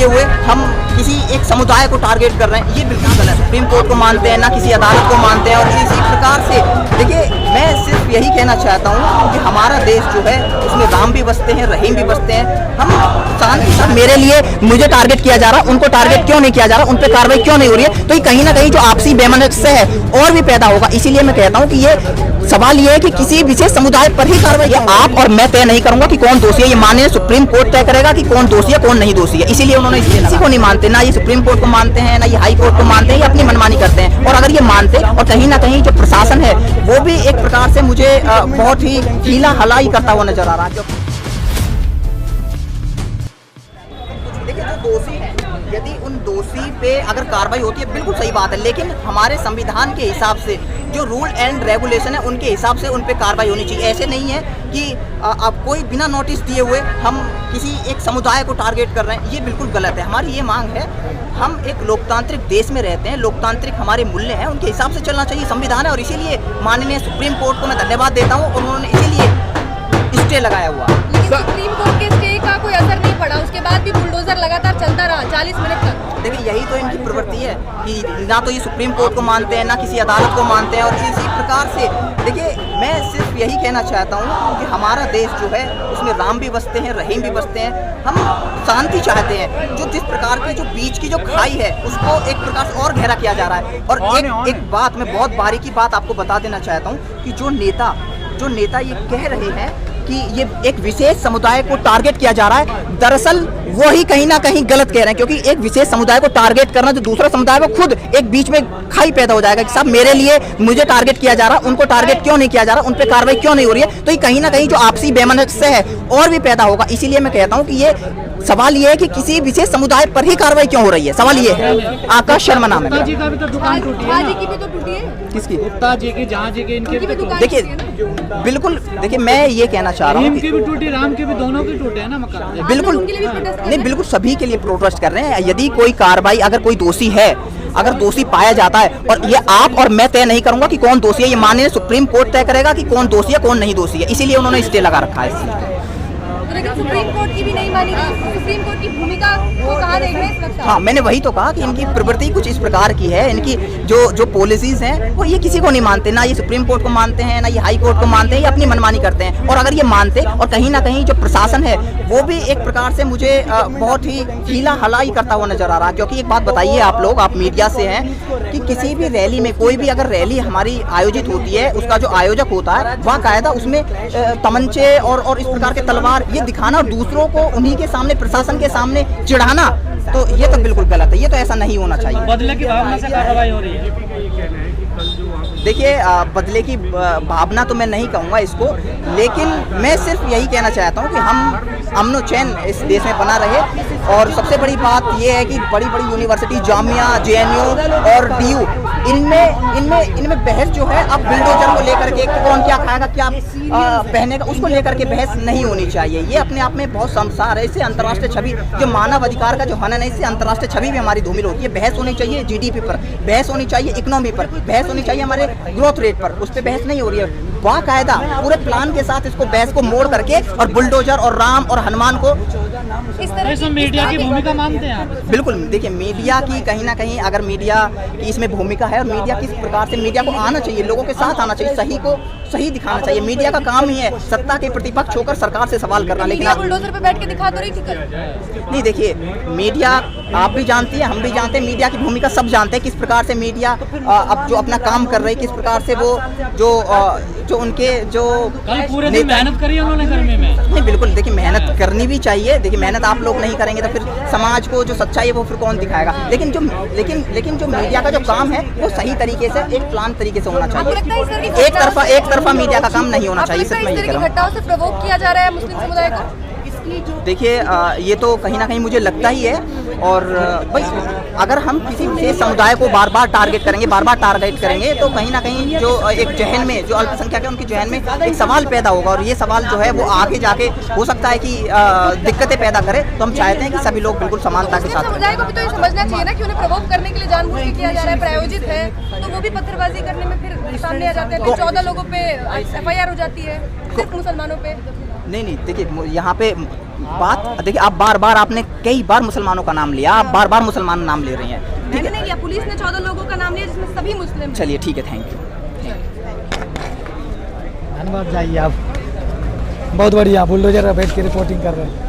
हुए हम किसी एक समुदाय को टारगेट कर रहे हैं, ये बिल्कुल गलत है। सुप्रीम कोर्ट को मानते हैं, ना किसी अदालत को मानते हैं। और इसी प्रकार से देखिए, मैं सिर्फ यही कहना चाहता हूँ कि हमारा देश जो है उसमें राम भी बसते हैं, रहीम भी बसते हैं। हम शांति से, मेरे लिए मुझे टारगेट किया जा रहा, उनको टारगेट क्यों नहीं किया जा रहा, उन पर कार्रवाई क्यों नहीं हो रही है, तो ये कहीं ना कहीं जो आपसी बेमनस्य है और भी पैदा होगा। इसीलिए मैं कहता हूँ कि ये सवाल ये है कि किसी विशेष समुदाय पर ही कार्रवाई, आप और मैं तय नहीं करूंगा कि कौन दोषी है। ये माननीय सुप्रीम कोर्ट तय करेगा कि कौन दोषी है कौन नहीं दोषी है। इसीलिए उन्होंने किसी को नहीं मानते, ना ये सुप्रीम कोर्ट को मानते हैं, ना ये हाई कोर्ट को मानते हैं, ये अपनी मनमानी करते हैं। और अगर ये मानते, और कहीं ना कहीं जो प्रशासन है वो भी एक प्रकार से मुझे बहुत ही हीला हलाई करता हुआ नजर आ रहा है। देखिए, जो दोषी है, यदि उन दोषी पे अगर कार्रवाई होती है बिल्कुल सही बात है, लेकिन हमारे संविधान के हिसाब से जो रूल एंड रेगुलेशन है उनके हिसाब से उन पे कार्रवाई होनी चाहिए। ऐसे नहीं है कि अब कोई बिना नोटिस दिए हुए हम किसी एक समुदाय को टारगेट कर रहे हैं, ये बिल्कुल गलत है। हमारी ये मांग है, हम एक लोकतांत्रिक देश में रहते हैं, लोकतांत्रिक हमारे मूल्य हैं, उनके हिसाब से चलना चाहिए संविधान है। और इसीलिए माननीय सुप्रीम कोर्ट को मैं धन्यवाद देता हूँ, उन्होंने इसीलिए स्टे लगाया हुआ। सुप्रीम कोर्ट के स्टे का कोई असर नहीं पड़ा, उसके बाद भी बुलडोजर लगातार चलता रहा 40 मिनट तक। देखिए, यही तो इनकी प्रवृत्ति है कि ना तो ये सुप्रीम कोर्ट को मानते हैं, ना किसी अदालत को मानते हैं। और इसी प्रकार से देखिए, मैं सिर्फ यही कहना चाहता हूँ कि हमारा देश जो है उसमें राम भी बसते हैं, रहीम भी बसते हैं। हम शांति चाहते हैं। जो जिस प्रकार की जो बीच की जो खाई है उसको एक प्रकार से और गहरा किया जा रहा है। और एक बात मैं बहुत बारीकी बात आपको बता देना चाहता हूँ कि जो नेता ये कह रहे हैं कि ये एक विशेष समुदाय को टारगेट किया जा रहा है, दरअसल वो ही कहीं ना कहीं गलत कह रहे हैं। क्योंकि एक विशेष समुदाय को टारगेट करना, जो दूसरा समुदाय वो खुद एक बीच में खाई पैदा हो जाएगा कि साहब मेरे लिए मुझे टारगेट किया जा रहा, उनको टारगेट क्यों नहीं किया जा रहा, उन पर कार्रवाई क्यों नहीं हो रही है, तो ये कहीं ना कहीं जो आपसी बेमनस्य है और भी पैदा होगा। इसीलिए मैं कहता हूँ कि ये सवाल ये है कि किसी विशेष समुदाय पर ही कार्रवाई क्यों हो रही है, सवाल ये है। आकाश शर्मा नाम है। गुप्ता जी का भी तो दुकान टूटी है ना? की भी तो टूटी है। किसकी? गुप्ता जी की, जहाँ जी के, इनके भी तो। देखिए, बिल्कुल, देखिए मैं ये कहना चाह रहा हूँ, इनकी भी टूटी, राम के भी, दोनों की टूटे हैं ना मकान। बिल्कुल नहीं, बिल्कुल सभी के लिए प्रोटेस्ट कर रहे हैं। यदि कोई कार्रवाई, अगर कोई दोषी है, अगर दोषी पाया जाता है, और ये आप और मैं तय नहीं करूंगा कि कौन दोषी है, ये माननीय सुप्रीम कोर्ट तय करेगा कि कौन दोषी है कौन नहीं दोषी है। इसीलिए उन्होंने स्टे लगा रखा है। लेकिन सुप्रीम कोर्ट की भी नहीं मानी गई, सुप्रीम कोर्ट की भूमिका को कहाँ देख रहे हैं इस वक्त? हाँ, मैंने वही तो कहा कि इनकी प्रवृत्ति कुछ इस प्रकार की है। इनकी जो पॉलिसीज हैं वो ये किसी को नहीं मानते, ना ये सुप्रीम कोर्ट को मानते हैं, ना ये हाई कोर्ट को मानते हैं, ये अपनी मनमानी करते हैं। और अगर ये मानते, और कहीं ना कहीं जो प्रशासन है वो भी एक प्रकार से मुझे बहुत ही हीला हलाई करता हुआ नजर आ रहा है। क्योंकि एक बात बताइए, आप लोग, आप मीडिया से हैं, कि किसी भी रैली में, कोई भी अगर रैली हमारी आयोजित होती है, उसका जो आयोजक होता है वह कायदा उसमें तमंचे और इस प्रकार के तलवार ये दिखाना, और दूसरों को उन्हीं के सामने, प्रशासन के सामने चिढ़ाना, तो ये तो बिल्कुल गलत है। ये तो ऐसा नहीं होना चाहिए। बदले की भावना से कार्रवाई हो रही है। देखिए, बदले की भावना तो मैं नहीं कहूँगा इसको, लेकिन मैं सिर्फ यही कहना चाहता हूँ कि हम अमन चैन इस देश में बना रहे। और सबसे बड़ी बात यह है कि बड़ी बड़ी यूनिवर्सिटी, जामिया, JNU और DU, इनमें बहस जो है, अब बुलडोजर को लेकर के कौन क्या खाएगा, क्या पहनेगा, उसको लेकर के बहस नहीं होनी चाहिए। ये अपने आप में बहुत शर्मसार है। इससे अंतर्राष्ट्रीय छवि, जो मानव अधिकार का जो हनन है, इससे अंतर्राष्ट्रीय छवि भी हमारी धूमिल होती है। बहस होनी चाहिए GDP पर, बहस होनी चाहिए इकोनॉमी पर, बहस होनी चाहिए हमारे ग्रोथ रेट पर, उस पर बहस नहीं हो रही है। बाकायदा पूरे प्लान के साथ इसको बहस को मोड़ करके और बुलडोजर और राम और हनुमान को इस तरह से मीडिया की भूमिका मानते हैं आप? बिल्कुल, देखिए मीडिया की कहीं ना कहीं, अगर मीडिया की इसमें भूमिका है, और मीडिया किस प्रकार से, मीडिया को आना चाहिए, लोगों के साथ आना चाहिए, सही को सही दिखाना चाहिए। मीडिया का काम ही है सत्ता के प्रतिपक्ष होकर सरकार से सवाल करना। लेकिन बुलडोजर पे बैठ के दिखा तो रही थी कल। नहीं, देखिए मीडिया, आप भी जानती हैं, हम भी जानते हैं, मीडिया की भूमिका सब जानते हैं, किस प्रकार से मीडिया अब जो अपना काम कर रही है, किस प्रकार से वो जो उनके जो कल पूरे दिन मेहनत करी उन्होंने गर्मी में। नहीं, बिल्कुल, देखिए मेहनत करनी भी चाहिए। देखिए, मेहनत आप लोग नहीं करेंगे तो फिर समाज को जो सच्चाई है वो फिर कौन दिखाएगा। लेकिन जो मीडिया का जो काम है वो सही तरीके से, एक प्लान तरीके से होना चाहिए। एक तरफा मीडिया का काम नहीं होना चाहिए। सिर्फ मैं ये कह रहा हूँ, घटनाओं से प्रोवोक किया जा रहा है मुस्लिम समुदाय को। देखिए, ये तो कहीं ना कहीं मुझे लगता ही है। और भाई, अगर हम किसी विशेष समुदाय को बार बार टारगेट करेंगे तो कहीं ना कहीं जो एक जहन में, जो अल्पसंख्यक है उनके जहन में एक सवाल पैदा होगा। और ये सवाल जो है वो आगे जाके हो सकता है कि दिक्कतें पैदा करे। तो हम चाहते हैं कि सभी लोग बिल्कुल समानता के साथ। समुदाय को भी तो ये समझना चाहिए ना कि उन्हें प्रोवोक करने के लिए जानबूझ के किया जा रहा है, प्रायोजित है, तो वो भी पत्थरबाजी करने में फिर सामने आ जाते हैं। 14 लोगों पे FIR हो जाती है, सिर्फ मुसलमानों पे। नहीं नहीं, देखिए यहाँ पे बात, देखिए आप बार बार, आपने कई बार मुसलमानों का नाम लिया, आप बार बार मुसलमान नाम ले रही हैं, ठीक मैंने है। नहीं लिया, पुलिस ने 14 लोगों का नाम लिया जिसमें सभी मुस्लिम हैं। चलिए ठीक है, थैंक यू। धन्यवाद, जाइए आप। बहुत बढ़िया, बुलडोजर बैठ के रिपोर्टिंग कर रहे हैं।